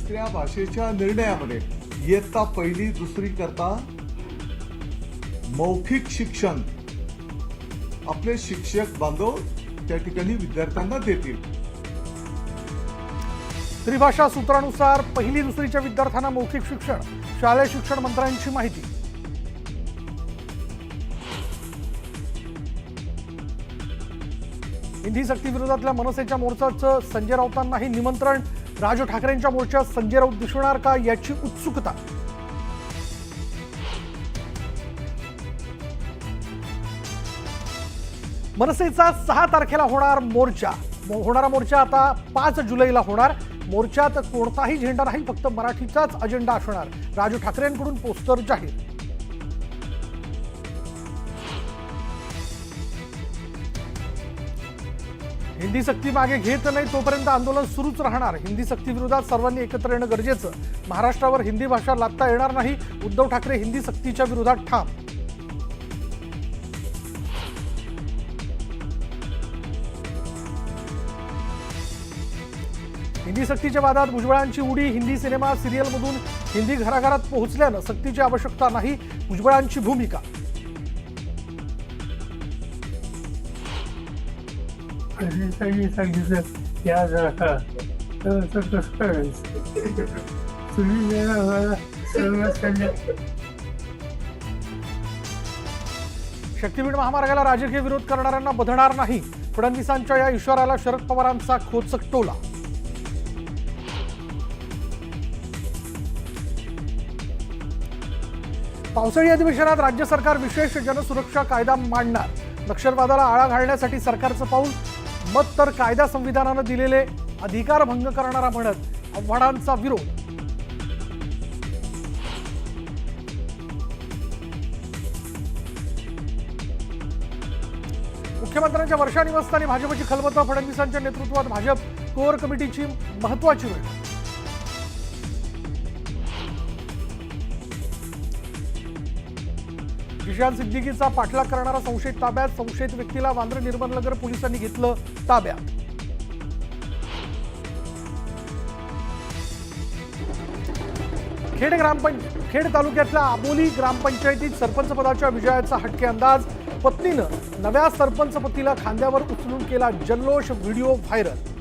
तिसऱ्या भाषेच्या निर्णयामध्ये इयत्ता पहिली दुसरी करता मौखिक शिक्षण आपले शिक्षक बांधव त्या ठिकाणी विद्यार्थ्यांना देतील। त्रिभाषा सूत्रानुसार पहिली दुसरीच्या विद्यार्थ्यांना मौखिक शिक्षण, शालेय शिक्षण मंत्र्यांची माहिती। हिंदी सक्ती विरोधातल्या मनसेच्या मोर्चाचं संजय राऊतांनाही निमंत्रण। राज ठाकरेंच्या मोर्चात संजय राऊत दिसणार का याची उत्सुकता। मनसेचा 6 तारखेला होणारा मोर्चा आता 5 जुलैला होणार। मोर्चात कोणताही झेंडा नाही, फक्त मराठीचाच अजेंडा असणार। राज ठाकरेंकडून पोस्टर जाहीर। हिंदी सक्ती मागे घेत नाही तोपर्यंत आंदोलन सुरूच राहणार। हिंदी सक्ती विरोधात सर्वांनी एकत्र येणं गरजेचं। महाराष्ट्रावर हिंदी भाषा लादता येणार नाही, उद्धव ठाकरे हिंदी सक्तीच्या विरोधात ठाम। हिंदी सक्तीच्या वादात भुजबळांची उडी। हिंदी सिनेमा सिरियलमधून हिंदी घराघरात पोहोचल्यानं सक्तीची आवश्यकता नाही, भुजबळांची भूमिका। सांगितलं याद राखा तर कसं करायचं तुम्ही शक्तीपीठ महामार्गाला राजकीय विरोध करणाऱ्यांना बधणार नाही, फडणवीसांच्या या इशाऱ्याला शरद पवारांचा खोचक टोला। पावसाळी अधिवेशनात राज्य सरकार विशेष जनसुरक्षा कायदा मांडणार। नक्षलवादाला आळा घालण्यासाठी सरकारचं पाऊल। मत तर कायदा संविधानानं दिलेले अधिकार भंग करणारा म्हणत आव्हाडांचा विरोध। मुख्यमंत्र्यांच्या वर्षा निवासस्थानी भाजपची खलबतं। फडणवीसांच्या नेतृत्वात भाजप कोर कमिटीची महत्वाची बैठक। जिशान सिद्दीकीचा पाठलाग करणारा संशयित ताब्यात। संशयित व्यक्तीला वांद्रे निर्मलनगर पोलिसांनी घेतलं ताब्यात। खेड तालुक्यातल्या आबोली ग्रामपंचायतीत सरपंच पदाच्या विजयाचा हटके अंदाज। पत्नीनं नव्या सरपंच पतीला खांद्यावर उचलून केला जल्लोष, व्हिडिओ व्हायरल।